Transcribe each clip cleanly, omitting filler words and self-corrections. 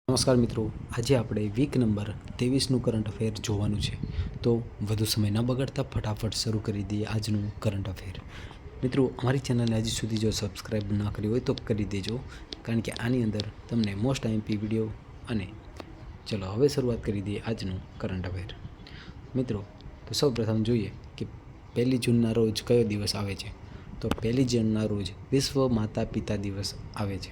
નમસ્કાર મિત્રો, આજે આપણે વીક નંબર 23નું કરંટ અફેર જોવાનું છે. તો વધુ સમય ન બગાડતા ફટાફટ શરૂ કરી દઈએ આજનું કરંટ અફેર. મિત્રો, અમારી ચેનલને હજી સુધી જો સબસ્ક્રાઈબ ન કરી હોય તો કરી દેજો, કારણ કે આની અંદર તમને મોસ્ટ આઈએમપી વિડીયો અને ચલો હવે શરૂઆત કરી દઈએ આજનું કરંટ અફેર. મિત્રો, તો સૌપ્રથમ જોઈએ કે 1 જૂનના રોજ કયો દિવસ આવે છે. તો 1 જૂનના રોજ વિશ્વ માતા પિતા દિવસ આવે છે.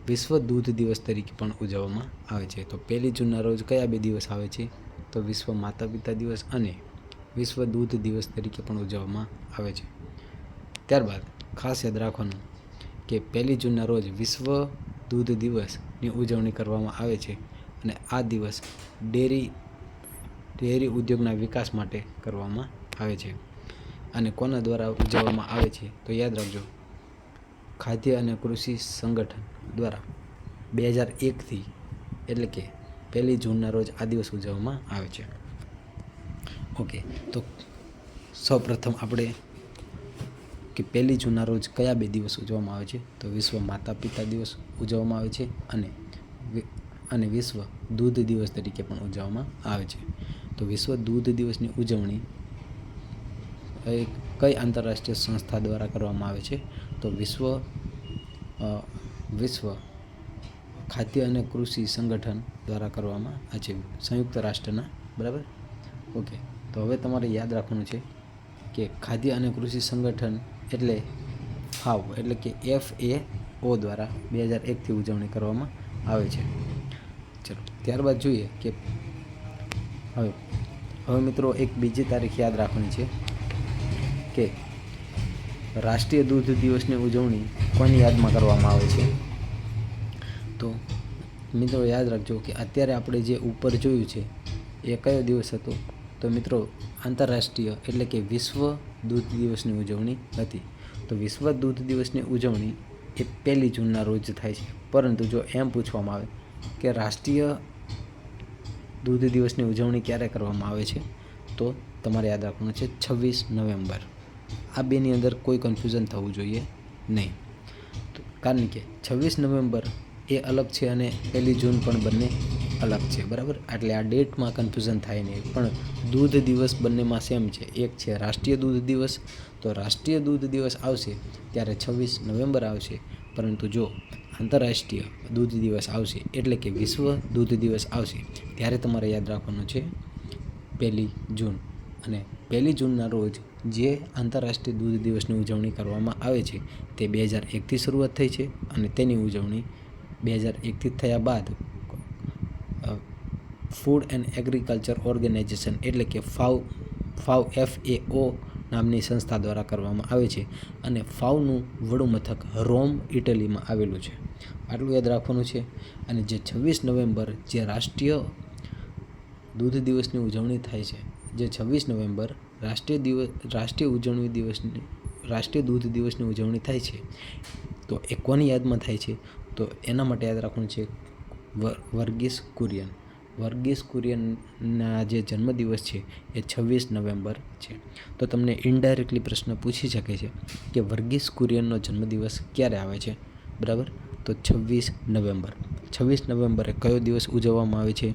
વિશ્વ દૂધ દિવસ તરીકે પણ ઉજવવામાં આવે છે. તો 1 જૂનના રોજ કયા બે દિવસ આવે છે? તો વિશ્વ માતા પિતા દિવસ અને વિશ્વ દૂધ દિવસ તરીકે પણ ઉજવવામાં આવે છે. ત્યારબાદ ખાસ યાદ રાખવાનું કે 1 જૂનના રોજ વિશ્વ દૂધ દિવસની ઉજવણી કરવામાં આવે છે અને આ દિવસ ડેરી ઉદ્યોગના વિકાસ માટે કરવામાં આવે છે. અને કોના દ્વારા ઉજવવામાં આવે છે? તો યાદ રાખજો, ખાદ્ય અને કૃષિ સંગઠન દ્વારા 2001થી, એટલે કે 1 જૂનના રોજ આ દિવસ ઉજવવામાં આવે છે. ઓકે, તો સૌપ્રથમ આપણે કે 1 જૂનના રોજ કયા બે દિવસ ઉજવવામાં આવે છે? તો વિશ્વ માતા પિતા દિવસ ઉજવવામાં આવે છે અને વિશ્વ દૂધ દિવસ તરીકે પણ ઉજવવામાં આવે છે. તો વિશ્વ દૂધ દિવસની ઉજવણી કઈ આંતરરાષ્ટ્રીય સંસ્થા દ્વારા કરવામાં આવે છે? તો વિશ્વ ખાદ્ય અને કૃષિ સંગઠન દ્વારા કરવામાં આવે છે, સંયુક્ત રાષ્ટ્રના. બરાબર. ઓકે, તો હવે તમારે યાદ રાખવાનું છે કે ખાદ્ય અને કૃષિ સંગઠન એટલે FAO, એટલે કે FAO દ્વારા 2001થી ઉજવણી કરવામાં આવે છે. ચલો, ત્યારબાદ જોઈએ કે હવે મિત્રો એક બીજી તારીખ યાદ રાખવાની છે કે રાષ્ટ્રીય દૂધ દિવસની ઉજવણી કોની યાદમાં કરવામાં આવે છે? તો મિત્રો યાદ રાખજો કે અત્યારે આપણે જે ઉપર જોયું છે એ કયો દિવસ હતો? તો મિત્રો આંતરરાષ્ટ્રીય, એટલે કે વિશ્વ દૂધ દિવસની ઉજવણી હતી. તો વિશ્વ દૂધ દિવસની ઉજવણી એ 1 જૂનના રોજ થાય છે. પરંતુ જો એમ પૂછવામાં આવે કે રાષ્ટ્રીય દૂધ દિવસની ઉજવણી ક્યારે કરવામાં આવે છે, તો તમારે યાદ રાખવાનું છે 26 નવેમ્બર. આ બેની અંદર કોઈ કન્ફ્યુઝન થવું જોઈએ નહીં, કારણ કે 26 નવેમ્બર એ અલગ છે અને 1 જૂન પણ બંને અલગ છે. બરાબર, એટલે આ ડેટમાં કન્ફ્યુઝન થાય નહીં. પણ દૂધ દિવસ બંનેમાં સેમ છે. એક છે રાષ્ટ્રીય દૂધ દિવસ, તો રાષ્ટ્રીય દૂધ દિવસ આવશે ત્યારે 26 નવેમ્બર આવશે. પરંતુ જો આંતરરાષ્ટ્રીય દૂધ દિવસ આવશે, એટલે કે વિશ્વ દૂધ દિવસ આવશે, ત્યારે તમારે યાદ રાખવાનું છે 1 જૂન. અને 1 જૂનના રોજ જે આંતરરાષ્ટ્રીય દૂધ દિવસની ઉજવણી કરવામાં આવે છે તે 2001થી શરૂઆત થઈ છે અને તેની ઉજવણી 2001થી થયા બાદ ફૂડ એન્ડ એગ્રીકલ્ચર ઓર્ગેનાઇઝેશન, એટલે કે FAO નામની સંસ્થા દ્વારા કરવામાં આવે છે. અને FAOનું વડું મથક રોમ, ઇટલીમાં આવેલું છે. આટલું યાદ રાખવાનું છે. અને જે 26 નવેમ્બર જે રાષ્ટ્રીય દૂધ દિવસની ઉજવણી થાય છે, જે 26 નવેમ્બર રાષ્ટ્રીય દૂધ દિવસની ઉજવણી થાય છે, તો એ કોની યાદમાં થાય છે? તો એના માટે યાદ રાખવાનું છે વર્ગીસ કુરિયનના જે જન્મદિવસ છે એ 26 નવેમ્બર છે. તો તમને ઇનડાયરેક્ટલી પ્રશ્ન પૂછી શકે છે કે વર્ગીસ કુરિયનનો જન્મદિવસ ક્યારે આવે છે? બરાબર, તો 26 નવેમ્બર. 26 નવેમ્બરે કયો દિવસ ઉજવવામાં આવે છે?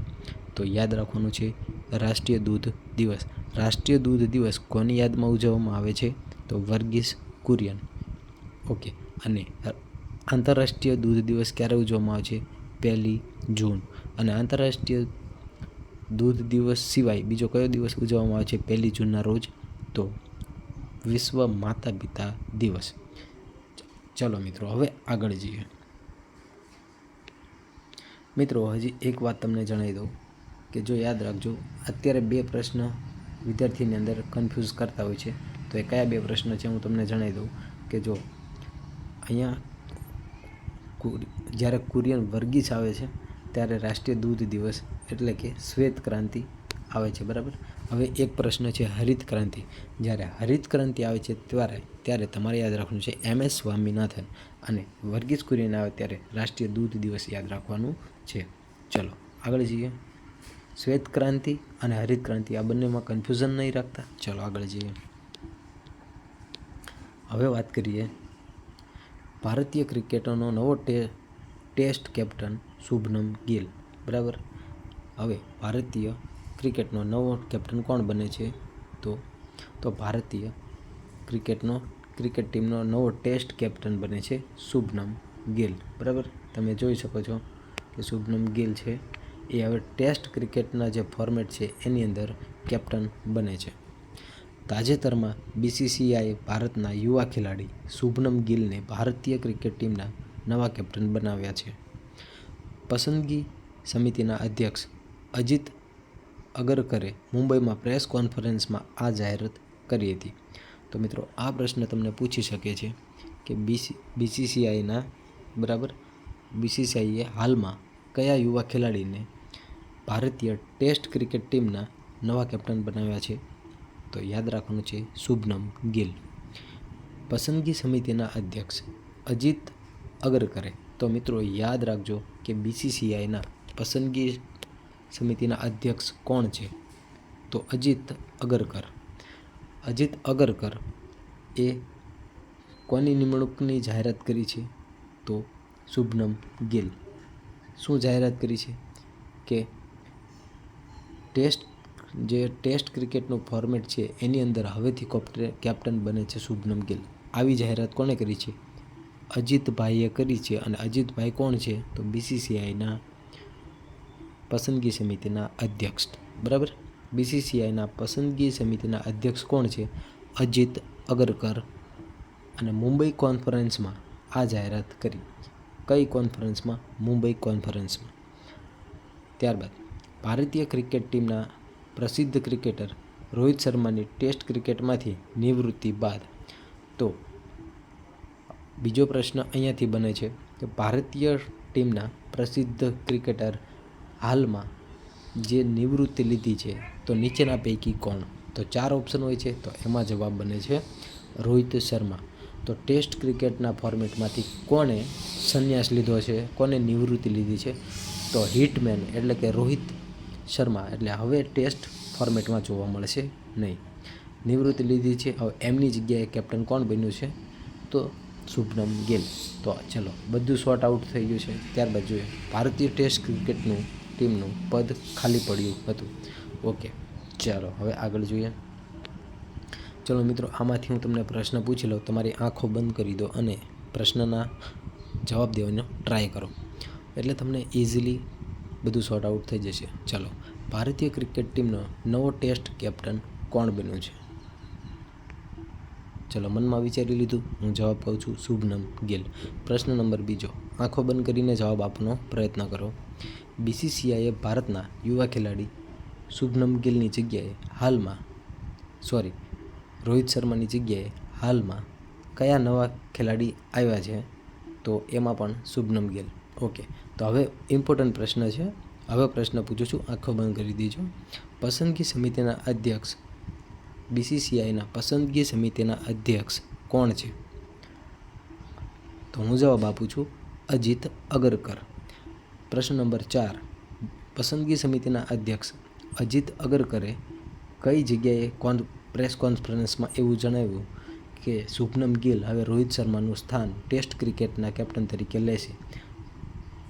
તો યાદ રાખવાનું છે રાષ્ટ્રીય દૂધ દિવસ. રાષ્ટ્રીય દૂધ દિવસ કોની યાદમાં ઉજવવામાં આવે છે? તો વર્ગીસ કુરિયન. ઓકે, અને આંતરરાષ્ટ્રીય દૂધ દિવસ ક્યારે ઉજવવામાં આવે છે? 1 જૂન. અને આંતરરાષ્ટ્રીય દૂધ દિવસ સિવાય બીજો કયો દિવસ ઉજવવામાં આવે છે 1 જૂનના રોજ? તો વિશ્વ માતા પિતા દિવસ. ચલો મિત્રો, હવે આગળ જઈએ. મિત્રો, હજી એક વાત તમને જણાવી દઉં કે જો યાદ રાખજો, અત્યારે બે પ્રશ્ન વિદ્યાર્થીની અંદર કન્ફ્યુઝ કરતા હોય છે. તો એ કયા બે પ્રશ્ન છે હું તમને જણાવી દઉં કે જો અહીંયા જ્યારે કુરિયન વર્ગીસ આવે છે ત્યારે રાષ્ટ્રીય દૂધ દિવસ, એટલે કે શ્વેત ક્રાંતિ આવે છે. બરાબર. હવે એક પ્રશ્ન છે હરિત ક્રાંતિ. જ્યારે હરિત ક્રાંતિ આવે છે ત્યારે તમારે યાદ રાખવાનું છે MS સ્વામીનાથન, અને વર્ગીસ કુરિયન આવે ત્યારે રાષ્ટ્રીય દૂધ દિવસ યાદ રાખવાનું છે. ચલો આગળ જઈએ. શ્વેત ક્રાંતિ અને હરિત ક્રાંતિ આ બંનેમાં કન્ફ્યુઝન નહીં રાખતા. ચલો આગળ જઈએ. હવે વાત કરીએ ભારતીય ક્રિકેટનો નવો ટેસ્ટ કેપ્ટન શુભમન ગિલ, બરાબર. હવે ભારતીય ક્રિકેટનો નવો કેપ્ટન કોણ બને છે? તો ભારતીય ક્રિકેટ ટીમનો નવો ટેસ્ટ કેપ્ટન બને છે શુભમન ગિલ, બરાબર. તમે જોઈ શકો છો કે શુભમન ગિલ છે એ હવે ટેસ્ટ ક્રિકેટના જે ફોર્મેટ છે એની અંદર કેપ્ટન બને છે. તાજેતરમાં BCCIએ ભારતના યુવા ખેલાડી શુભમન ગિલને ભારતીય ક્રિકેટ ટીમના નવા કેપ્ટન બનાવ્યા છે. પસંદગી સમિતિના અધ્યક્ષ અજીત અગરકરે મુંબઈમાં પ્રેસ કોન્ફરન્સમાં આ જાહેરાત કરી હતી. તો મિત્રો આ પ્રશ્ન તમને પૂછી શકે છે કે BCCIના બરાબર BCCIએ હાલમાં કયા યુવા ખેલાડીને ભારતીય ટેસ્ટ ક્રિકેટ ટીમના નવા કેપ્ટન બનાવ્યા છે? તો યાદ રાખવાનું છે શુભમન ગિલ. પસંદગી સમિતિના અધ્યક્ષ અજીત અગરકરે. તો મિત્રો યાદ રાખજો કે BCCIના પસંદગી સમિતિના અધ્યક્ષ કોણ છે? તો અજીત અગરકર. અજીત અગરકર એ કોની નિમણૂકની જાહેરાત કરી છે? તો શુભમન ગિલ. શું જાહેરાત કરી છે? કે ટેસ્ટ ક્રિકેટનું ફોર્મેટ છે એની અંદર હવેથી કેપ્ટન બને છે શુભમન ગિલ. આવી જાહેરાત કોણે કરી છે? અજીતભાઈએ કરી છે. અને અજીતભાઈ કોણ છે? તો BCCIના પસંદગી સમિતિના અધ્યક્ષ, બરાબર. BCCIના પસંદગી સમિતિના અધ્યક્ષ કોણ છે? અજીત અગરકર. અને મુંબઈ કોન્ફરન્સમાં આ જાહેરાત કરી. કઈ કોન્ફરન્સમાં? મુંબઈ કોન્ફરન્સમાં. ત્યારબાદ ભારતીય ક્રિકેટ ટીમના પ્રસિદ્ધ ક્રિકેટર રોહિત શર્માની ટેસ્ટ ક્રિકેટમાંથી નિવૃત્તિ બાદ. તો બીજો પ્રશ્ન અહીંયાથી બને છે કે ભારતીય ટીમના પ્રસિદ્ધ ક્રિકેટર હાલમાં જે નિવૃત્તિ લીધી છે તો નીચેના પૈકી કોણ? તો 4 ઓપ્શન હોય છે, તો એમાં જવાબ બને છે રોહિત શર્મા. તો ટેસ્ટ ક્રિકેટના ફોર્મેટમાંથી કોણે સંન્યાસ લીધો છે, કોને નિવૃત્તિ લીધી છે? તો હિટમેન એટલે કે રોહિત શર્મા એટલે હવે ટેસ્ટ ફોર્મેટમાં જોવા મળશે નહીં. નિવૃત્તિ લીધી છે. હવે એમની જગ્યાએ કેપ્ટન કોણ બન્યું છે? તો શુભમન ગિલ. તો ચલો બધું શોર્ટ આઉટ થઈ ગયું છે. ત્યારબાદ જોઈએ ભારતીય ટેસ્ટ ક્રિકેટનું ટીમનું પદ ખાલી પડ્યું હતું. ઓકે, ચાલો હવે આગળ જોઈએ. ચલો મિત્રો, આમાંથી હું તમને પ્રશ્ન પૂછી લઉં. તમારી આંખો બંધ કરી દો અને પ્રશ્નના જવાબ દેવાનો ટ્રાય કરો, એટલે તમને ઇઝીલી બધું શોર્ટ આઉટ થઈ જશે. ચાલો, ભારતીય ક્રિકેટ ટીમનો નવો ટેસ્ટ કેપ્ટન કોણ બન્યું છે? ચલો, મનમાં વિચારી લીધું? હું જવાબ કહું છું શુભમન ગિલ. પ્રશ્ન નંબર 2, આંખો બંધ કરીને જવાબ આપવાનો પ્રયત્ન કરો. BCCIએ ભારતના યુવા ખેલાડી શુભમન ગિલની જગ્યાએ રોહિત શર્માની જગ્યાએ હાલમાં કયા નવા ખેલાડી આવ્યા છે? તો એમાં પણ શુભમન ગિલ. ઓકે, તો હવે ઇમ્પોર્ટન્ટ પ્રશ્ન છે. હવે પ્રશ્ન પૂછું છું, આંખો બંધ કરી દીજો. પસંદગી સમિતિના અધ્યક્ષ BCCIના પસંદગી સમિતિના અધ્યક્ષ કોણ છે? તો હું જવાબ આપું છું અજીત અગરકર. પ્રશ્ન નંબર 4, પસંદગી સમિતિના અધ્યક્ષ અજીત અગરકરે કઈ જગ્યાએ પ્રેસ કોન્ફરન્સમાં એવું જણાવ્યું કે શુભમન ગિલ હવે રોહિત શર્માનું સ્થાન ટેસ્ટ ક્રિકેટના કેપ્ટન તરીકે લેશે?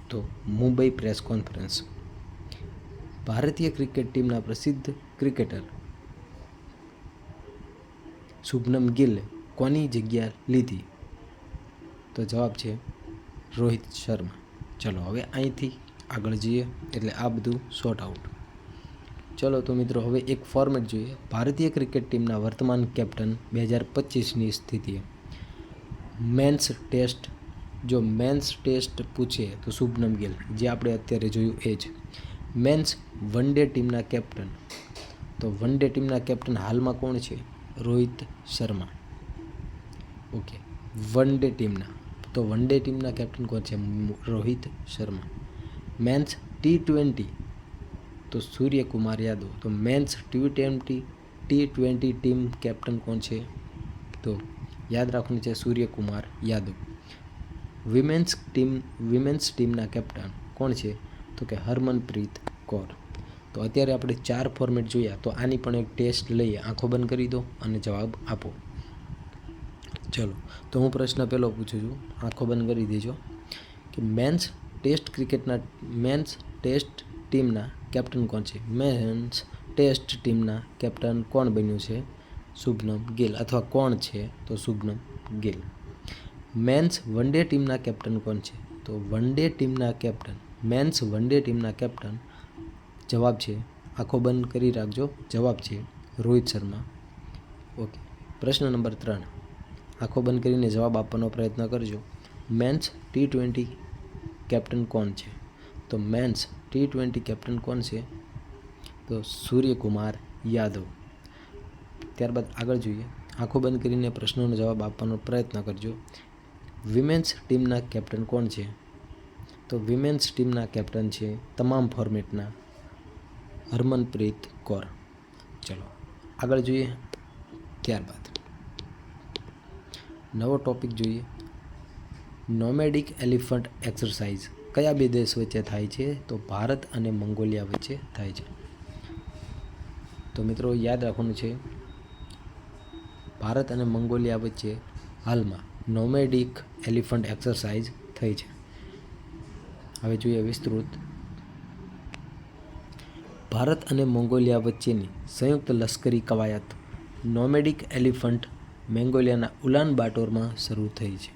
તો મુંબઈ પ્રેસ કોન્ફરન્સ. ભારતીય ક્રિકેટ ટીમના પ્રસિદ્ધ ક્રિકેટર શુભમન ગિલે કોની જગ્યા લીધી? તો જવાબ છે રોહિત શર્મા. ચલો હવે અહીંથી આગળ જઈએ, એટલે આ બધું શોર્ટ આઉટ. ચલો તો મિત્રો, હવે એક ફોર્મેટ જોઈએ. ભારતીય ક્રિકેટ ટીમના વર્તમાન કેપ્ટન 2025ની સ્થિતિએ મેન્સ ટેસ્ટ પૂછે તો શુભમન ગિલ, જે આપણે અત્યારે જોયું એ જ. મેન્સ વન ડે ટીમના કેપ્ટન, તો વન ડે ટીમના કેપ્ટન હાલમાં કોણ છે? Rohit Sharma. Okay, one day ટીમના કેપ્ટન કોણ છે? રોહિત શર્મા. મેન્સ T20, તો સૂર્યકુમાર યાદવ. તો મેન્સ T20 ટીમ કેપ્ટન કોણ છે? તો યાદ રાખવાનું છે સૂર્યકુમાર યાદવ. વિમેન્સ ટીમના કેપ્ટન કોણ છે? તો કે હરમનપ્રીત કૌર. તો અત્યારે આપણે 4 ફોર્મેટ જોયા, તો આની પણ એક ટેસ્ટ લઈએ. આંખો બંધ કરી દો અને જવાબ આપો. ચલો, તો હું પ્રશ્ન પહેલો પૂછું છું, આંખો બંધ કરી દેજો કે મેન્સ ટેસ્ટ ક્રિકેટના મેન્સ ટેસ્ટ ટીમના કેપ્ટન કોણ છે? મેન્સ ટેસ્ટ ટીમના કેપ્ટન કોણ બન્યું છે? શુભમન ગિલ. અથવા કોણ છે? તો Shubman Gill. Men's one day ટીમના કેપ્ટન કોણ છે? તો વન ડે ટીમના કેપ્ટન, મેન્સ વન ડે ટીમના કેપ્ટન જવાબ છે, આંખો બંધ કરી રાખજો, જવાબ છે રોહિત શર્મા. ઓકે. પ્રશ્ન નંબર 3, આંખો બંધ કરીને જવાબ આપવાનો પ્રયત્ન કરજો. મેન્સ T20 કેપ્ટન કોણ છે? તો મેન્સ T20 કેપ્ટન કોણ છે? તો સૂર્યકુમાર યાદવ. ત્યારબાદ આગળ જોઈએ. આંખો બંધ કરીને પ્રશ્નોનો જવાબ આપવાનો પ્રયત્ન કરજો. વિમેન્સ ટીમના કેપ્ટન કોણ છે? તો વિમેન્સ ટીમના કેપ્ટન છે તમામ ફોર્મેટના હરમનપ્રીત કૌર. ચલો આગળ જોઈએ. ત્યારબાદ નવો ટોપિક જોઈએ. નોમેડિક એલિફન્ટ એક્સરસાઇઝ કયા બે દેશ વચ્ચે થાય છે? તો ભારત અને મંગોલિયા વચ્ચે થાય છે. તો મિત્રો યાદ રાખવાનું છે, ભારત અને મંગોલિયા વચ્ચે હાલમાં નોમેડિક એલિફન્ટ એક્સરસાઇઝ થઈ છે. હવે જોઈએ વિસ્તૃત. ભારત અને મંગોલિયા વચ્ચેની સંયુક્ત લશ્કરી કવાયત નોમેડિક એલિફન્ટ મંગોલિયાના ઉલાન બાટોરમાં શરૂ થઈ છે.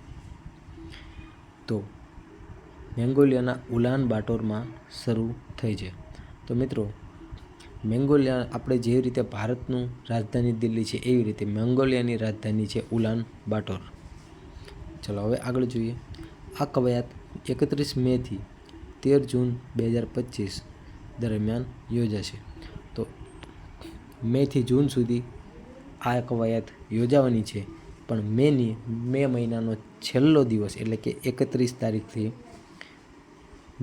તો મંગોલિયાના ઉલાન બાટોરમાં શરૂ થઈ છે. તો મિત્રો મંગોલિયા, આપણે જે રીતે ભારતનું રાજધાની દિલ્હી છે એવી રીતે મંગોલિયાની રાજધાની છે ઉલાન બાટોર. ચલો હવે આગળ જોઈએ. આ કવાયત 31 મેથી 13 જૂન 2025 દરમિયાન યોજાશે. તો મેથી જૂન સુધી આ કવાયત યોજાવાની છે, પણ મે મહિનાનો છેલ્લો દિવસ એટલે કે 31 તારીખથી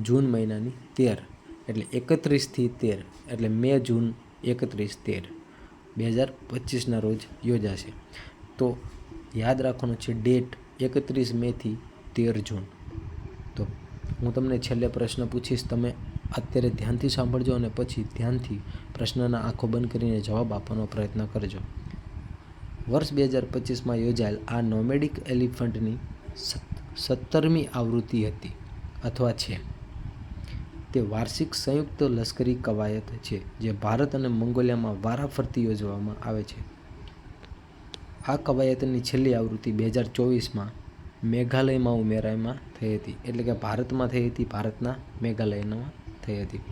જૂન મહિનાની 13 એટલે 31થી 13 એટલે મે જૂન 31-13 2025ના રોજ યોજાશે. તો યાદ રાખવાનું છે ડેટ 31 મેથી 13 જૂન. તો હું તમને છેલ્લે પ્રશ્ન પૂછીશ, તમે અત્યારે ધ્યાનથી સાંભળજો અને પછી ધ્યાનથી પ્રશ્નના આંખો બંધ કરીને જવાબ આપવાનો પ્રયત્ન કરજો. વર્ષ 2025માં યોજાયેલ આ નોમેડિક એલિફન્ટની 17મી આવૃત્તિ હતી અથવા છે. તે વાર્ષિક સંયુક્ત લશ્કરી કવાયત છે જે ભારત અને મંગોલિયામાં વારાફરતી યોજવામાં આવે છે. આ કવાયતની છેલ્લી આવૃત્તિ 2024માં મેઘાલયમાં ઉમેરવામાં થઈ હતી. એટલે કે ભારતમાં થઈ હતી, ભારતના મેઘાલયમાં થઈ હતી.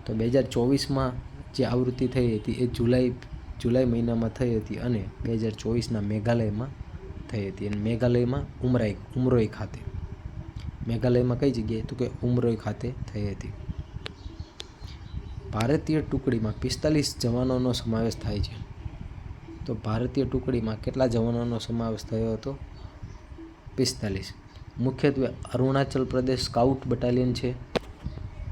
તો 2024માં જે આવૃત્તિ થઈ હતી એ જુલાઈ મહિનામાં થઈ હતી અને 2024ના મેઘાલયમાં થઈ હતી. અને મેઘાલયમાં ઉમરોઈ ખાતે, મેઘાલયમાં કઈ જગ્યાએ? તો કે ઉમરોઈ ખાતે થઈ હતી. ભારતીય ટુકડીમાં 45 જવાનોનો સમાવેશ થાય છે. તો ભારતીય ટુકડીમાં કેટલા જવાનોનો સમાવેશ થયો હતો? 45. મુખ્યત્વે અરુણાચલ પ્રદેશ સ્કાઉટ બટાલિયન છે.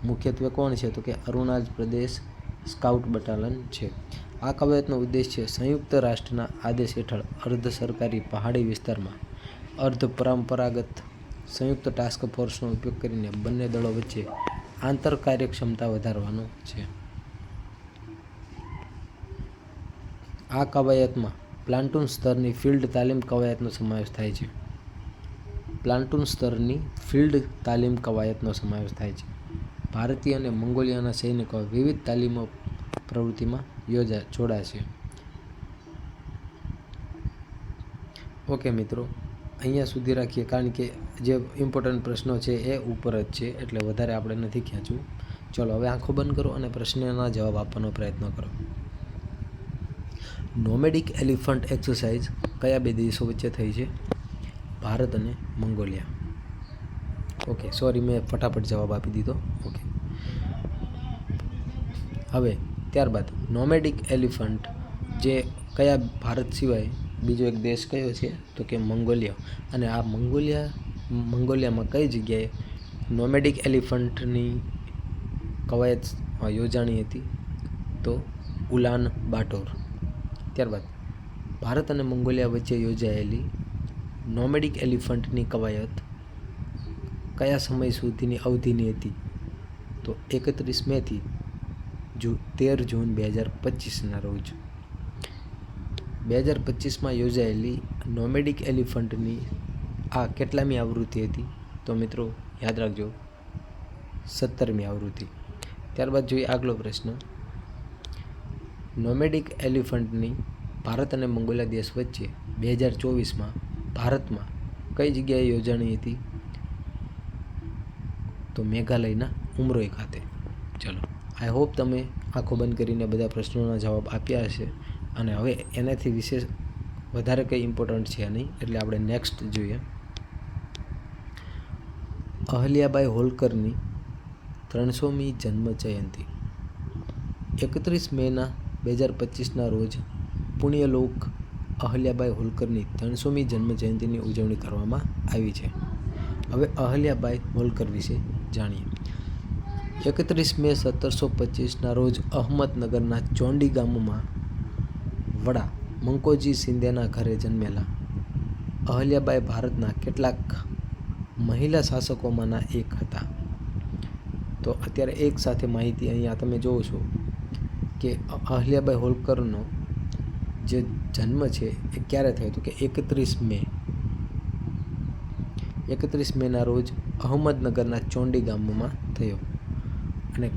મુખ્યત્વે કોણ છે? તો કે અરુણાચલ પ્રદેશ સ્કાઉટ બટાલિયન છે. આ કવાયતનો ઉદ્દેશ્ય સંયુક્ત રાષ્ટ્રના આદેશ હેઠળ અર્ધ સરકારી પહાડી વિસ્તારમાં અર્ધ પરંપરાગત સંયુક્ત ટાસ્ક ફોર્સનો ઉપયોગ કરીને બંને દળો વચ્ચે આંતર કાર્યક્ષમતા વધારવાનો છે. આ કવાયતમાં પ્લાટૂન સ્તરની ફિલ્ડ તાલીમ કવાયતનો સમાવેશ થાય છે. પ્લાટૂન સ્તરની ફિલ્ડ તાલીમ કવાયતનો સમાવેશ થાય છે. ભારતીય અને મંગોલિયાના સૈનિકો વિવિધ તાલીમો પ્રવૃત્તિમાં જોડાશે. ઓકે મિત્રો, અહીંયા સુધી રાખીએ, કારણ કે જે ઇમ્પોર્ટન્ટ પ્રશ્નો છે એ ઉપર જ છે એટલે વધારે આપણે નથી ખેંચવું. ચલો હવે આંખો બંધ કરો અને પ્રશ્નના જવાબ આપવાનો પ્રયત્ન કરો. નોમેડિક એલિફન્ટ એક્સરસાઇઝ કયા બે દેશો વચ્ચે થઈ છે? ભારત અને મંગોલિયા. ઓકે, સોરી, મેં ફટાફટ જવાબ આપી દીધો. ઓકે, હવે ત્યારબાદ નોમેડિક એલિફન્ટ જે કયા, ભારત સિવાય બીજો એક દેશ કયો છે? તો કે મંગોલિયા. અને આ મંગોલિયામાં કઈ જગ્યાએ નોમેડિક એલિફન્ટની કવાયત યોજાણી હતી? તો ઉલાન બાટોર. ત્યારબાદ ભારત અને મંગોલિયા વચ્ચે યોજાયેલી નોમેડિક એલિફન્ટની કવાયત કયા સમય સુધીની અવધિની હતી? તો 31 મેથી 13 જૂન 2025ના રોજ. 2025માં યોજાયેલી નોમેડિક એલિફન્ટની આ કેટલામી આવૃત્તિ હતી? તો મિત્રો યાદ રાખજો, 17મી આવૃત્તિ. ત્યારબાદ જોઈએ આગલો પ્રશ્ન. નોમેડિક એલિફન્ટની ભારત અને મંગોલિયા દેશ વચ્ચે 2024માં ભારતમાં કઈ જગ્યાએ યોજાણી હતી? તો મેઘાલયના ઉમરોઈ ખાતે. ચલો, આઈ હોપ તમે આંખો બંધ કરીને બધા પ્રશ્નોના જવાબ આપ્યા હશે અને હવે એનાથી વિશેષ વધારે કંઈ ઇમ્પોર્ટન્ટ છે નહીં, એટલે આપણે નેક્સ્ટ જોઈએ. અહલ્યાબાઈ હોલકરની 300મી જન્મ જયંતિ 31 મેના 2025ના રોજ પુણ્યલોક અહલ્યાબાઈ હોલકરની 300મી જન્મ જયંતિની ઉજવણી કરવામાં આવી છે. હવે અહલ્યાબાઈ હોલકર વિશે જાણીએ. 31 મે 1725ના રોજ અહમદનગરના ચોંડી ગામમાં વડા મંકોજી શિંદેના ઘરે જન્મેલા અહલ્યાબાઈ ભારતના કેટલાક મહિલા શાસકોમાંના એક હતા. તો અત્યારે એક સાથે માહિતી અહીંયા તમે જોવો છો કે અહલ્યાબાઈ હોલકરનો જે જન્મ છે એ ક્યારે થયો હતો કે 31 મેના રોજ અહમદનગરના ચોંડી ગામમાં થયો. અને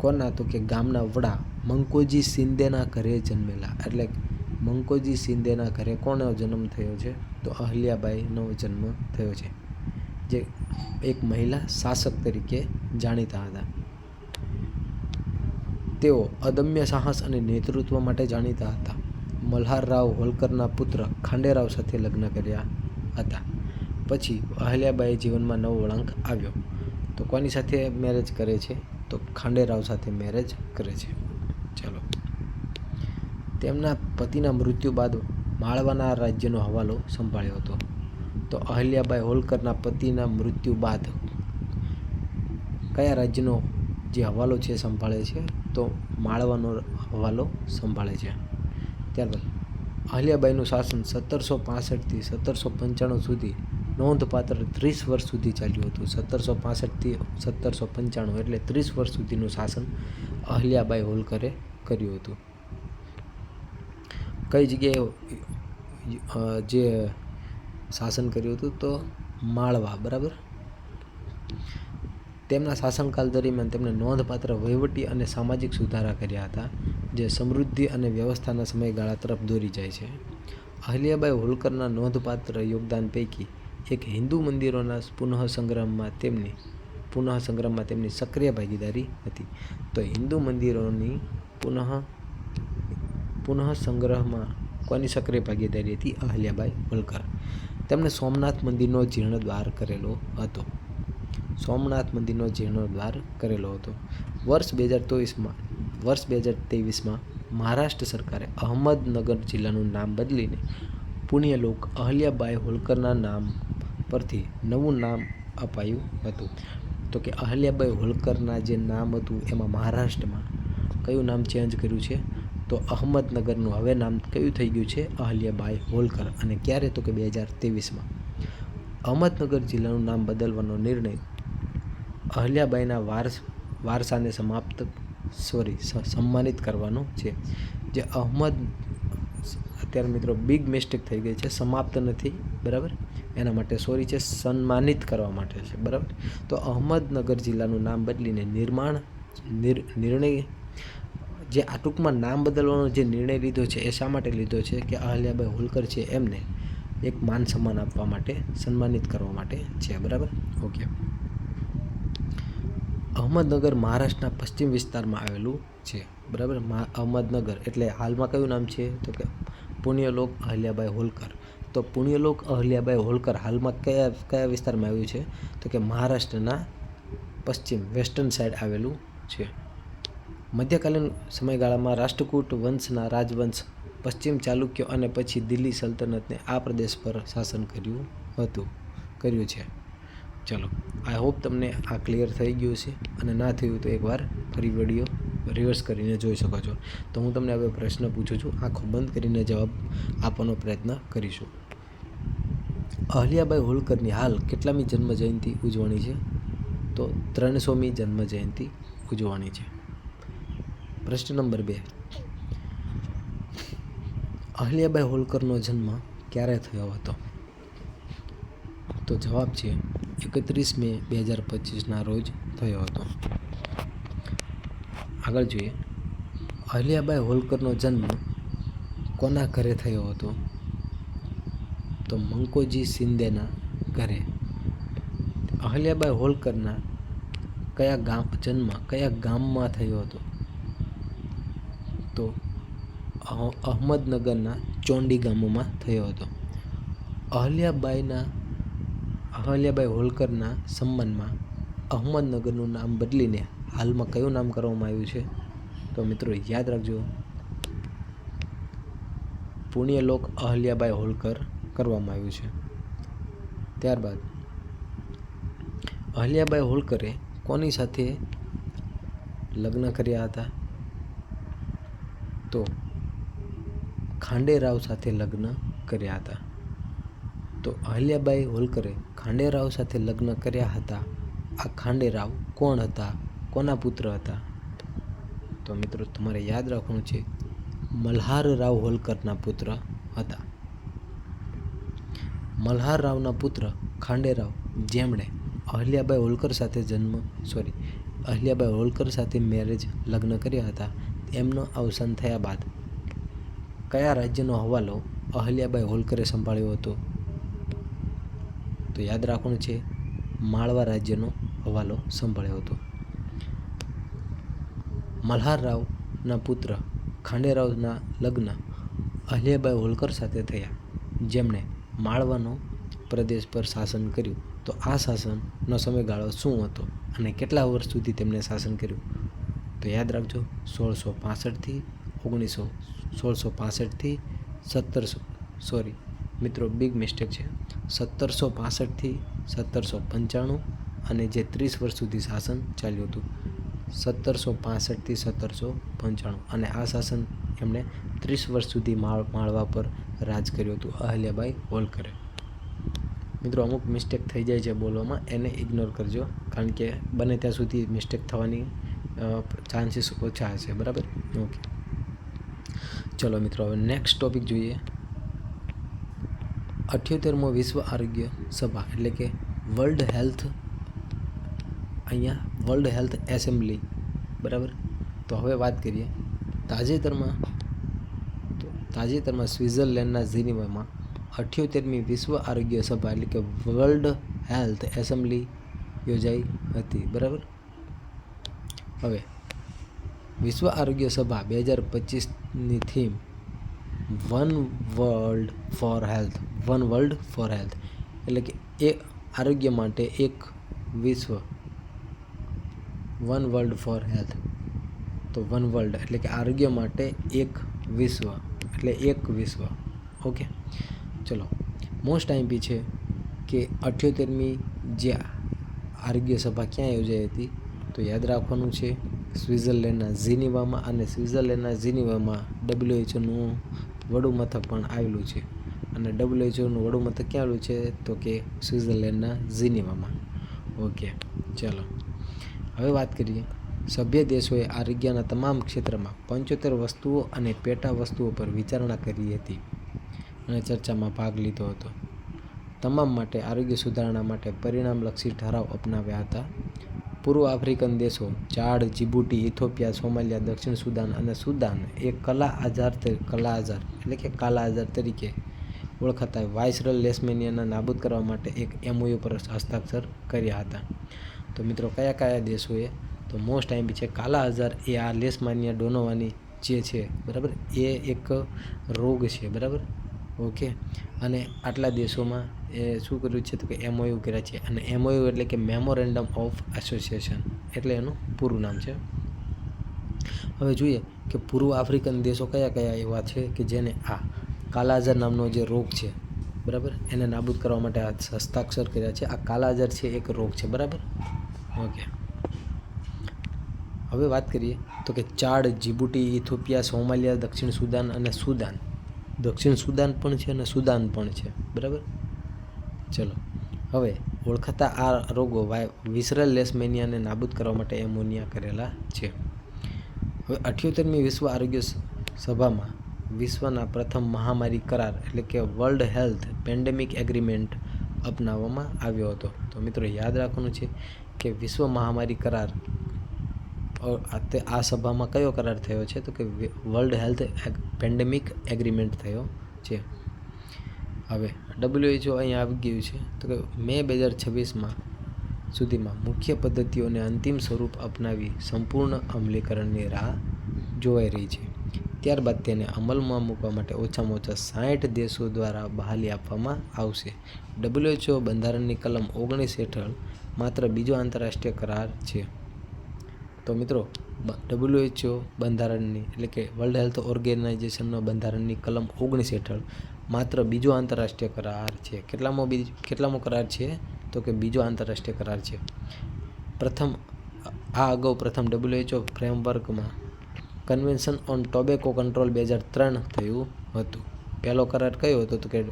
કોના? તો કે ગામના વડા મંકોજી શિંદેના ઘરે જન્મેલા. એટલે મંકોજી શિંદેના ઘરે કોનો જન્મ થયો છે? તો અહલ્યાબાઈનો જન્મ થયો છે, જે એક મહિલા શાસક તરીકે જાણીતા હતા. તેઓ અદમ્ય સાહસ અને નેતૃત્વ માટે જાણીતા હતા. મલ્હારરાવ હોલકરના પુત્ર ખાંડેરાવ સાથે લગ્ન કર્યા હતા. પછી અહલ્યાબાઈ જીવનમાં નવો વળાંક આવ્યો. તો કોની સાથે મેરેજ કરે છે? તો ખાંડેરાવ સાથે મેરેજ કરે છે. ચલો, તેમના પતિના મૃત્યુ બાદ માળવાના રાજ્યનો હવાલો સંભાળ્યો હતો. તો અહલ્યાબાઈ હોલકરના પતિના મૃત્યુ બાદ કયા રાજ્યનો જે હવાલો છે સંભાળે છે? તો માળવાનો હવાલો સંભાળે છે. ત્યારબાદ અહલ્યાબાઈનું શાસન 1765થી 1795 સુધી નોંધપાત્ર 30 વર્ષ સુધી ચાલ્યું હતું. 1765થી 1795 એટલે 30 વર્ષ સુધીનું શાસન અહલ્યાબાઈ હોલકરે કર્યું હતું. કઈ જગ્યાએ જે શાસન કર્યું હતું? તો માળવા. બરાબર. તેમના શાસનકાળ દરમિયાન તેમણે નોંધપાત્ર વહીવટી અને સામાજિક સુધારા કર્યા હતા, જે સમૃદ્ધિ અને વ્યવસ્થાના સમયગાળા તરફ દોરી જાય છે. અહલ્યાબાઈ હોલકરના નોંધપાત્ર યોગદાન પૈકી એક હિન્દુ મંદિરોના પુનઃસંગ્રહમાં તેમની સક્રિય ભાગીદારી હતી. તો હિન્દુ મંદિરોની પુનઃસંગ્રહમાં કોની સક્રિય ભાગીદારી હતી? અહલ્યાબાઈ હોલકર. તેમણે સોમનાથ મંદિરનો જીર્ણોદ્ધાર કરેલો હતો. વર્ષ 2023માં મહારાષ્ટ્ર સરકારે અહમદનગર જિલ્લાનું નામ બદલીને પુણ્યલોક અહલ્યાબાઈ હોલકરના નામ પરથી નવું નામ અપાયું હતું. તો કે અહલ્યાબાઈ હોલકરના જે નામ હતું એમાં મહારાષ્ટ્રમાં કયું નામ ચેન્જ કર્યું છે? તો અહમદનગરનું હવે નામ કયું થઈ ગયું છે? અહલ્યાબાઈ હોલકર. અને ક્યારે? તો કે 2023માં. અહમદનગર જિલ્લાનું નામ બદલવાનો નિર્ણય અહલ્યાબાઈના વારસાને સન્માનિત કરવાનો છે. જે અત્યારે મિત્રો બિગ મિસ્ટેક થઈ ગઈ છે, સમાપ્ત નથી. બરાબર, એના માટે સોરી છે, સન્માનિત કરવા માટે છે. બરાબર. તો અહમદનગર જિલ્લાનું નામ બદલીને નિર્ણય જે આ ટૂંકમાં નામ બદલવાનો જે નિર્ણય લીધો છે એ શા માટે લીધો છે? કે અહલ્યાબાઈ હોલકર છે એમને એક માન સન્માન આપવા માટે, સન્માનિત કરવા માટે છે. બરાબર. ઓકે. અહમદનગર મહારાષ્ટ્રના પશ્ચિમ વિસ્તારમાં આવેલું છે. બરાબર. અહમદનગર એટલે હાલમાં કયું નામ છે? તો કે પુણ્યલોક અહલ્યાબાઈ હોલકર. તો પુણ્યલોક અહલ્યાબાઈ હોલકર હાલમાં કયા વિસ્તારમાં આવ્યું છે? તો કે મહારાષ્ટ્રના પશ્ચિમ વેસ્ટર્ન સાઈડ આવેલું છે. મધ્યકાલીન સમયગાળામાં રાષ્ટ્રકૂટ વંશના રાજવંશ પશ્ચિમ ચાલુક્યો અને પછી દિલ્હી સલ્તનતને આ પ્રદેશ પર શાસન કર્યું છે. ચલો, આઈ હોપ તમને આ ક્લિયર થઈ ગયું છે, અને ના થયું તો એકવાર ફરી વિડીયો રિવર્સ કરીને જોઈ શકો છો. તો હું તમને હવે પ્રશ્ન પૂછું છું, આંખો બંધ કરીને જવાબ આપવાનો પ્રયત્ન કરીશું. અહલ્યાબાઈ હોલકરની હાલ કેટલામી જન્મ જયંતિ ઉજવણી છે? તો 300મી જન્મ જયંતિ ઉજવણી છે. પ્રશ્ન નંબર 2. અહલ્યાબાઈ હોલકરનો જન્મ ક્યારે થયો હતો? તો જવાબ છે 31 મે 2025ના રોજ થયો હતો. આગળ જોઈએ, અહલ્યાબાઈ હોલકરનો જન્મ કોના ઘરે થયો હતો? તો મંકોજી શિંદેના ઘરે. અહલ્યાબાઈ હોલકરના જન્મ કયા ગામમાં થયો હતો? તો અહમદનગરના ચોંડી ગામમાં થયો હતો. અહલ્યાબાઈ હોલકરના સન્માનમાં અહમદનગરનું નામ બદલીને હાલમાં કયું નામ કરવામાં આવ્યું છે? તો મિત્રો યાદ રાખજો, પુણ્યલોક અહલ્યાબાઈ હોલકર કરવામાં આવ્યું છે. ત્યારબાદ અહલ્યાબાઈ હોલકરે કોની સાથે લગ્ન કર્યા હતા? તો ખાંડેરાવ સાથે લગ્ન કર્યા હતા. તો અહલ્યાબાઈ હોલકરે ખાંડેરાવ સાથે લગ્ન કર્યા હતા. આ ખાંડેરાવ કોણ હતા? કોના પુત્ર હતા? તો મિત્રો તમારે યાદ રાખવાનું છે, મલ્હારરાવ હોલકરના પુત્ર હતા. મલ્હારરાવના પુત્ર ખાંડેરાવ, જેમણે અહલ્યાબાઈ હોલકર સાથે લગ્ન કર્યા હતા, એમનું અવસાન થયા બાદ કયા રાજ્યનો હવાલો અહલ્યાબાઈ હોલકરે સંભાળ્યો હતો? તો યાદ રાખવાનું છે, માળવા રાજ્યનો હવાલો સંભાળ્યો હતો. મલ્હારરાવના પુત્ર ખાંડેરાવના લગ્ન અહલ્યાબાઈ હોલકર સાથે થયા, જેમણે માળવાનો પ્રદેશ પર શાસન કર્યું. તો આ શાસનનો સમયગાળો શું હતો અને કેટલા વર્ષ સુધી તેમણે શાસન કર્યું? તો યાદ રાખજો, 1665થી 1700 મિત્રો બિગ મિસ્ટેક છે, 1765થી 1795 અને જે 30 વર્ષ સુધી શાસન ચાલ્યું હતું. 1765થી 1795 અને આ શાસન એમણે 30 વર્ષ સુધી માળવા પર રાજ કર્યું હતું અહલ્યાબાઈ હોલકરે. મિત્રો અમુક મિસ્ટેક થઈ જાય છે બોલવામાં, એને ઇગ્નોર કરજો, કારણ કે બને ત્યાં સુધી મિસ્ટેક થવાની ચાન્સીસ ઓછા હશે. બરાબર, ઓકે. ચલો મિત્રો, હવે નેક્સ્ટ ટોપિક જોઈએ. 78મો વિશ્વ આરોગ્ય સભા એટલે કે વર્લ્ડ હેલ્થ એસેમ્બલી. બરાબર, તો હવે વાત કરીએ તાજેતરમાં સ્વિટ્ઝરલેન્ડના જીનીવામાં 78મી વિશ્વ આરોગ્ય સભા એટલે કે વર્લ્ડ હેલ્થ એસેમ્બલી યોજાઈ હતી. બરાબર, હવે વિશ્વ આરોગ્ય સભા 2025ની થીમ વન વર્લ્ડ ફોર હેલ્થ એટલે કે આરોગ્ય માટે એક વિશ્વ. વન વર્લ્ડ ફોર હેલ્થ, તો વન વર્લ્ડ એટલે કે આરોગ્ય માટે એક વિશ્વ એટલે એક વિશ્વ. ઓકે, ચલો. મોસ્ટ આઈમ્પી છે કે 78મી જે આરોગ્ય સભા ક્યાં યોજાઈ હતી? તો યાદ રાખવાનું છે, સ્વિટ્ઝરલેન્ડના જીનીવામાં. અને સ્વિટ્ઝરલેન્ડના જીનીવામાં WHOનું વડું મથક પણ આવેલું છે. અને WHOનું વડું મથક ક્યાં આવેલું છે? તો કે સ્વિટ્ઝરલેન્ડના જીનીવામાં. ઓકે, ચલો. હવે વાત કરીએ, સભ્ય દેશોએ આરોગ્યના તમામ ક્ષેત્રમાં 75 વસ્તુઓ અને પેટા વસ્તુઓ પર વિચારણા કરી હતી અને ચર્ચામાં ભાગ લીધો હતો. તમામ માટે આરોગ્ય સુધારણા માટે પરિણામલક્ષી ઠરાવ અપનાવ્યા હતા. પૂર્વ આફ્રિકન દેશો ચાડ, જીબુટી, ઇથોપિયા, સોમાલિયા, દક્ષિણ સુદાન અને સુદાન એ કાલા આઝાર તરીકે ઓળખાતા વાઇસરોય લેશમેનિયાને નાબૂદ કરવા માટે એક MOU પર હસ્તાક્ષર કર્યા હતા. તો મિત્રો કયા દેશોએ? તો મોસ્ટ ટાઈમ છે કાલા આઝાર એ આ લેશમાનિયા ડોનોવાની જે છે, બરાબર, એ એક રોગ છે. બરાબર, ઓકે. અને આટલા દેશોમાં એ શું કર્યું છે? તો કે MOU કર્યા છે. અને MOU એટલે કે મેમોરેન્ડમ ઓફ એસોસિએશન એટલે એનું પૂરું નામ છે. હવે જોઈએ કે પૂર્વ આફ્રિકન દેશો કયા એવા છે કે જેને આ કાલા આઝાર નામનો જે રોગ છે, બરાબર, એને નાબૂદ કરવા માટે આ હસ્તાક્ષર કર્યા છે. આ કાલા આઝાર છે એક રોગ છે. બરાબર, ઓકે. હવે વાત કરીએ તો કે ચાડ, જીબુટી, ઇથોપિયા, સોમાલિયા, દક્ષિણ સુદાન અને સુદાન. દક્ષિણ સુદાન પણ છે અને સુદાન પણ છે. બરાબર, ચલો. હવે ઓળખાતા આ રોગો વાઇસરોય લેશમેનિયાને નાબૂદ કરવા માટે MOU કરેલા છે. હવે 78મી વિશ્વ આરોગ્ય સભામાં વિશ્વના પ્રથમ મહામારી કરાર એટલે કે વર્લ્ડ હેલ્થ પેન્ડેમિક એગ્રીમેન્ટ અપનાવવામાં આવ્યો હતો. તો મિત્રો યાદ રાખવાનું છે કે વિશ્વ મહામારી કરાર, આ સભામાં કયો કરાર થયો છે? તો કે વર્લ્ડ હેલ્થ પેન્ડેમિક એગ્રીમેન્ટ થયો છે. હવે WHO અહીંયા આવી ગયું છે. તો કે મે 2026 સુધીમાં મુખ્ય પદ્ધતિઓને અંતિમ સ્વરૂપ અપનાવી સંપૂર્ણ અમલીકરણની રાહ જોવાઈ રહી છે. ત્યારબાદ તેને અમલમાં મૂકવા માટે ઓછામાં ઓછા 60 દેશો દ્વારા બહાલી આપવામાં આવશે. WHO બંધારણની કલમ 19 હેઠળ માત્ર બીજો આંતરરાષ્ટ્રીય કરાર છે. તો મિત્રો, WHO બંધારણની એટલે કે વર્લ્ડ હેલ્થ ઓર્ગેનાઇઝેશનનો બંધારણની કલમ 19 હેઠળ માત્ર બીજો આંતરરાષ્ટ્રીય કરાર છે. કેટલામો કરાર છે? તો કે બીજો આંતરરાષ્ટ્રીય કરાર છે. અગાઉ પ્રથમ WHO ફ્રેમવર્કમાં કન્વેન્શન ઓન ટોબેકો કંટ્રોલ 2003 થયું હતું. પહેલો કરાર કયો હતો? તો કે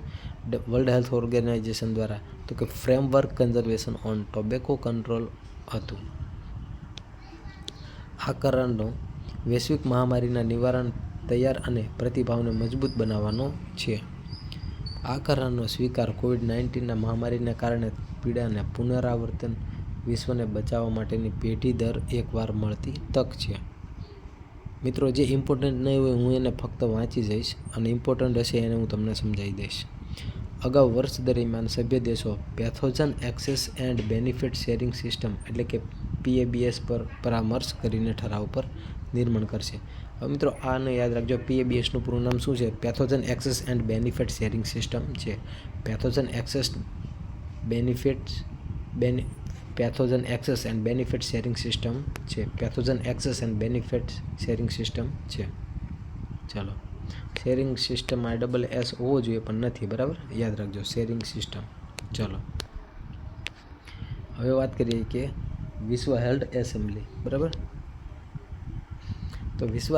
વર્લ્ડ હેલ્થ ઓર્ગેનાઇઝેશન દ્વારા તો કે framework conservation on tobacco control હતું. આ કરારનો વૈશ્વિક મહામારીના નિવારણ તૈયાર અને પ્રતિભાવને મજબૂત બનાવવાનો છે. આ કરારનો સ્વીકાર કોવિડ-19 મહામારીને કારણે પીડાને પુનરાવર્તન વિશ્વને બચાવવા માટેની પેઢી દર એકવાર મળતી તક છે. મિત્રો, જે ઇમ્પોર્ટન્ટ નહીં હોય હું એને ફક્ત વાંચી જઈશ અને ઇમ્પોર્ટન્ટ હશે એને હું તમને સમજાવી દઈશ. અગાઉ વર્ષ દરમિયાન સભ્ય દેશો pathogen access and benefit sharing system એટલે કે PABS પર પરામર્શ કરીને ઠરાવ પર નિર્માણ કરશે. હવે મિત્રો, આને યાદ રાખજો. PABSનું પૂરું નામ શું છે? Pathogen access and benefit sharing system છે. Pathogen access and benefit sharing system છે. Pathogen access and benefit sharing system છે. ચાલો, શેરિંગ સિસ્ટમ ISS હોવો જોઈએ પણ નથી, બરાબર? યાદ રાખજો, શેરિંગ સિસ્ટમ. ચાલો, હવે વાત કરીએ કે વિશ્વ હેલ્થ એસેમ્બલી, બરાબર? તો વિશ્વ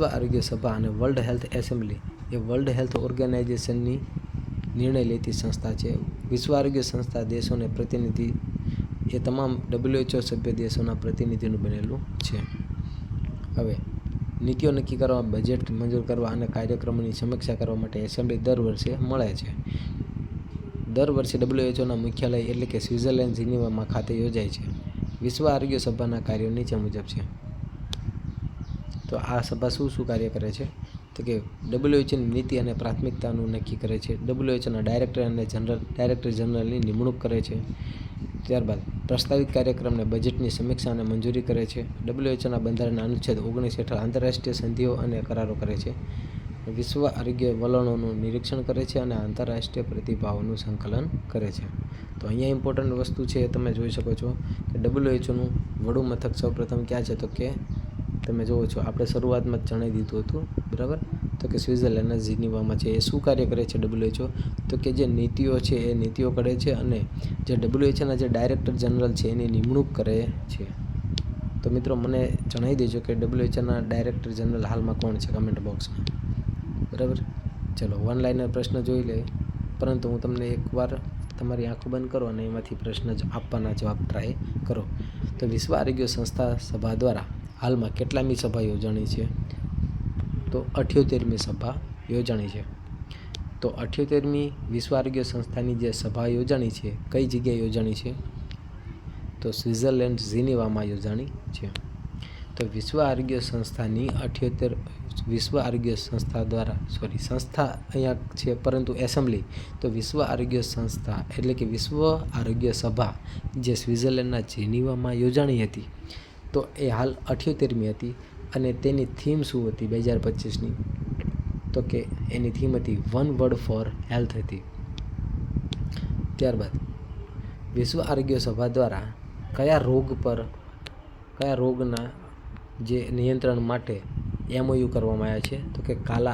આરોગ્ય સભા અને વર્લ્ડ હેલ્થ એસેમ્બલી એ વર્લ્ડ હેલ્થ ઓર્ગેનાઇઝેશનની નિર્ણય લેતી સંસ્થા છે. વિશ્વ આરોગ્ય સંસ્થા દેશોને પ્રતિનિધિ એ તમામ WHO સભ્ય દેશોના પ્રતિનિધિનું બનેલું છે. હવે નીતિઓ નક્કી કરવા, બજેટ મંજૂર કરવા અને કાર્યક્રમોની સમીક્ષા કરવા માટે એસેમ્બલી દર વર્ષે મળે છે. દર વર્ષે WHOના મુખ્યાલય એટલે કે સ્વિટ્ઝરલેન્ડ જીનીવામાં ખાતે યોજાય છે. વિશ્વ આરોગ્ય સભાના કાર્યો નીચે મુજબ છે. તો આ સભા શું કાર્ય કરે છે? તો કે WHOની નીતિ અને પ્રાથમિકતાનું નક્કી કરે છે. WHOના ડાયરેક્ટર જનરલની નિમણૂક કરે છે. ત્યારબાદ પ્રસ્તાવિત કાર્યક્રમને બજેટની સમીક્ષા અને મંજૂરી કરે છે. WHOના બંધારણના અનુચ્છેદ 19 હેઠળ આંતરરાષ્ટ્રીય સંધિઓ અને કરારો કરે છે. વિશ્વ આરોગ્ય વલણોનું નિરીક્ષણ કરે છે અને આંતરરાષ્ટ્રીય પ્રતિભાવોનું સંકલન કરે છે. તો અહીંયા ઇમ્પોર્ટન્ટ વસ્તુ છે એ તમે જોઈ શકો છો કે WHO વડું મથક સૌપ્રથમ ક્યાં છે? તો કે તમે જુઓ છો, આપણે શરૂઆતમાં જ જણાવી દીધું હતું, બરાબર? તો કે સ્વિટ્ઝરલેન્ડના જીનીવામાં છે. એ શું કાર્ય કરે છે WHO? તો કે જે નીતિઓ છે એ નીતિઓ કરે છે અને જે WHOના જે ડાયરેક્ટર જનરલ છે એની નિમણૂક કરે છે. તો મિત્રો, મને જણાવી દેજો કે WHOના ડાયરેક્ટર જનરલ હાલમાં કોણ છે કમેન્ટ બોક્સમાં, બરાબર? ચલો, વન લાઇનર પ્રશ્ન જોઈ લે, પરંતુ હું તમને એકવાર તમારી આંખો બંધ કરો અને એમાંથી પ્રશ્ન આપવાના જવાબ ટ્રાય કરો. તો વિશ્વ આરોગ્ય સંસ્થા સભા દ્વારા હાલમાં કેટલામી સભા યોજાણી છે? તો 78મી સભા યોજાણી છે. તો 78મી વિશ્વ આરોગ્ય સંસ્થાની જે સભા યોજાણી છે, કઈ જગ્યાએ યોજાણી છે? તો સ્વિટ્ઝરલેન્ડ જીનીવામાં યોજાણી છે. તો વિશ્વ આરોગ્ય સંસ્થાની 78 વિશ્વ આરોગ્ય સંસ્થા દ્વારા સંસ્થા અહીંયા છે પરંતુ એસેમ્બલી, તો વિશ્વ આરોગ્ય સંસ્થા એટલે કે વિશ્વ આરોગ્ય સભા જે સ્વિટ્ઝરલેન્ડના જીનીવામાં યોજાણી હતી, તો એ હાલ 78મી હતી. અને તેની થીમ શું હતી 2025ની? તો કે એની થીમ હતી વન વર્ડ ફોર હેલ્થ હતી. ત્યારબાદ વિશ્વ આરોગ્ય સભા દ્વારા કયા રોગના જે નિયંત્રણ માટે MOU કરવામાં આવ્યા છે? તો કે કાલા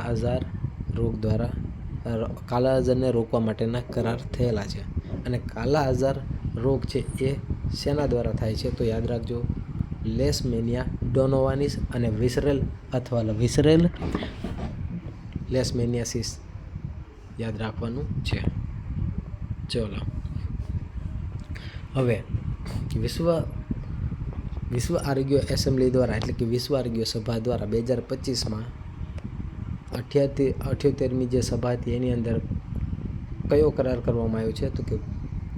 આઝારને રોકવા માટેના કરાર થયેલા છે. અને કાલા આઝાર રોગ છે એ શેના દ્વારા થાય છે? તો યાદ રાખજો, લેશમેનિયા ડોનોવાનિસ અને વિસરેલ લેશમેનિયાસિસ યાદ રાખવાનું છે. ચલો, હવે વિશ્વ આરોગ્ય એસેમ્બલી દ્વારા એટલે કે વિશ્વ આરોગ્ય સભા દ્વારા 2025માં 78મી જે સભા હતી એની અંદર કયો કરાર કરવામાં આવ્યો છે?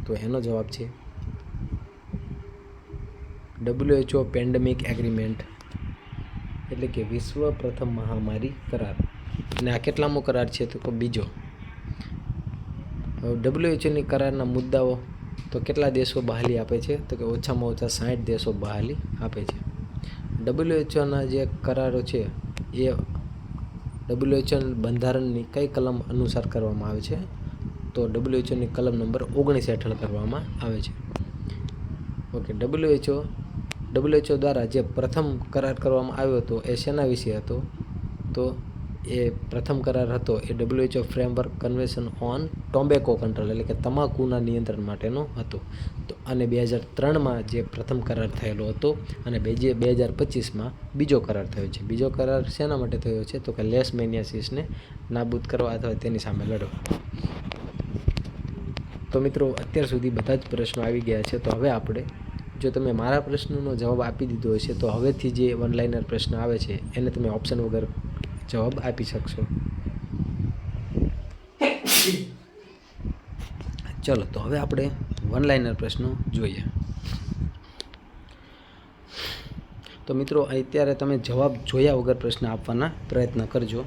તો એનો જવાબ છે WHO પેન્ડેમિક એગ્રીમેન્ટ એટલે કે વિશ્વ પ્રથમ મહામારી કરાર. અને આ કેટલામો કરાર છે તો બીજો. WHOની કરારના મુદ્દાઓ તો કેટલા દેશો બહાલી આપે છે તો કે ઓછામાં ઓછા 60 દેશો બહાલી આપે છે. WHOના જે કરારો છે એ WHO બંધારણની કઈ કલમ અનુસાર કરવામાં આવે છે તો WHOની કલમ નંબર 19 હેઠળ કરવામાં આવે છે. ઓકે, WHO દ્વારા જે પ્રથમ કરાર કરવામાં આવ્યો હતો એ શેના વિશે હતો તો એ પ્રથમ કરાર હતો એ WHO framework convention on tobacco control એટલે કે તમાકુના નિયંત્રણ માટેનો હતો. તો અને 2003માં જે પ્રથમ કરાર થયેલો હતો અને 2025માં બીજો કરાર થયો છે. બીજો કરાર શેના માટે થયો છે તો કે લેશમેનિયાસિસને નાબૂદ કરવા અથવા તેની સામે લડવા. તો મિત્રો અત્યાર સુધી બધા જ પ્રશ્નો આવી ગયા છે. તો હવે આપણે જો તમે મારા પ્રશ્નનો જવાબ આપી દીધો હશે તો હવેથી જે વન લાઇનર પ્રશ્ન આવે છે એને તમે ઓપ્શન વગર જવાબ આપી શકશો. ચલો તો હવે આપણે વન લાઇનર પ્રશ્નો જોઈએ. તો મિત્રો અત્યારે તમે જવાબ જોયા વગર પ્રશ્ન આપવાના પ્રયત્ન કરજો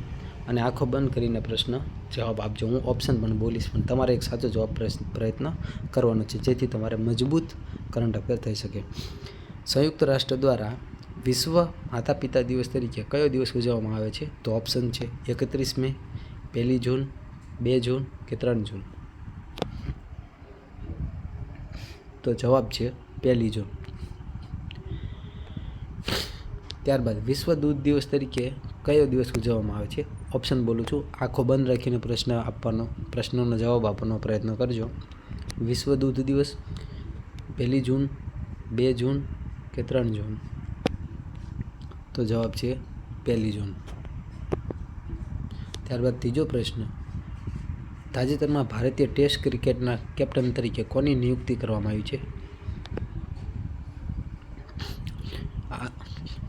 અને આંખો બંધ કરીને પ્રશ્ન જવાબ આપજો. હું ઓપ્શન પણ બોલીશ પણ તમારે એક સાચો જવાબ પ્રયત્ન કરવાનો છે જેથી તમારે મજબૂત કરંટ અફેર થઈ શકે. સંયુક્ત રાષ્ટ્ર દ્વારા વિશ્વ માતા પિતા દિવસ તરીકે કયો દિવસ ઉજવવામાં આવે છે તો ઓપ્શન છે 31 મે, 1 જૂન, 2 જૂન કે 3 જૂન. તો જવાબ છે 1 જૂન. ત્યારબાદ વિશ્વ દૂધ દિવસ તરીકે કયો દિવસ ઉજવવામાં આવે છે ઓપ્શન બોલું છું, આંખો બંધ રાખીને પ્રશ્નોનો જવાબ આપવાનો પ્રયત્ન કરજો. વિશ્વ દૂધ દિવસ 1 જૂન, 2 જૂન કે 3 જૂન. તો જવાબ છે 1 જૂન. ત્યારબાદ ત્રીજો પ્રશ્ન, તાજેતરમાં ભારતીય ટેસ્ટ ક્રિકેટના કેપ્ટન તરીકે કોની નિયુક્તિ કરવામાં આવી છે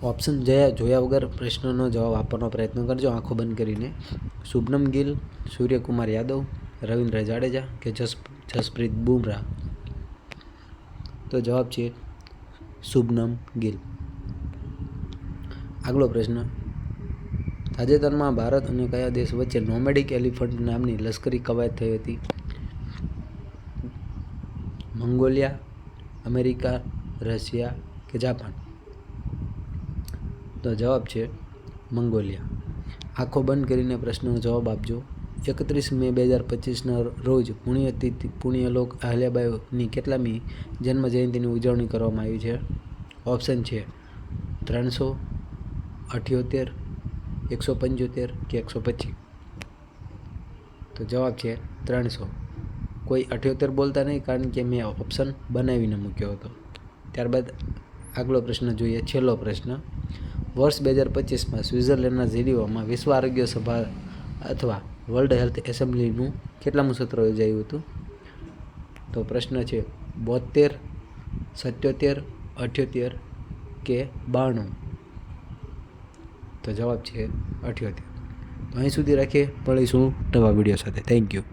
ઓપ્શન જોયા વગર પ્રશ્નનો જવાબ આપવાનો પ્રયત્ન કરજો આંખો બંધ કરીને. શુભમન ગિલ, સૂર્યકુમાર યાદવ, રવિન્દ્ર જાડેજા કે જસપ્રીત બુમરાહ. તો જવાબ છે શુભમન ગિલ. આગલો પ્રશ્ન, તાજેતરમાં ભારત અને કયા દેશ વચ્ચે નોમેડિક એલિફન્ટ નામની લશ્કરી કવાયત થઈ હતી મંગોલિયા, અમેરિકા, રશિયા કે જાપાન. તો જવાબ છે મંગોલિયા. આંખો બંધ કરીને પ્રશ્નનો જવાબ આપજો. 31 મે 2025ના રોજ પુણ્યલોક અહલ્યાબાઈની કેટલામી જન્મ જયંતિની ઉજવણી કરવામાં આવી છે ઓપ્શન છે 300, 78, 175 કે 125. તો જવાબ છે 300. કોઈ 78 બોલતા નહીં કારણ કે મેં ઓપ્શન બનાવીને મૂક્યો હતો. ત્યારબાદ આગલો પ્રશ્ન જોઈએ, છેલ્લો પ્રશ્ન. વર્ષ 2025માં સ્વિટ્ઝરલેન્ડના ઝેનીવામાં વિશ્વ આરોગ્ય સભા અથવા વર્લ્ડ હેલ્થ એસેમ્બલીનું કેટલામું સત્ર યોજાયું હતું તો પ્રશ્ન છે 72, 77, 78 કે 92. તો જવાબ છે 78. તો અહીં સુધી રાખીએ, મળીશું નવા વિડીયો સાથે. Thank you.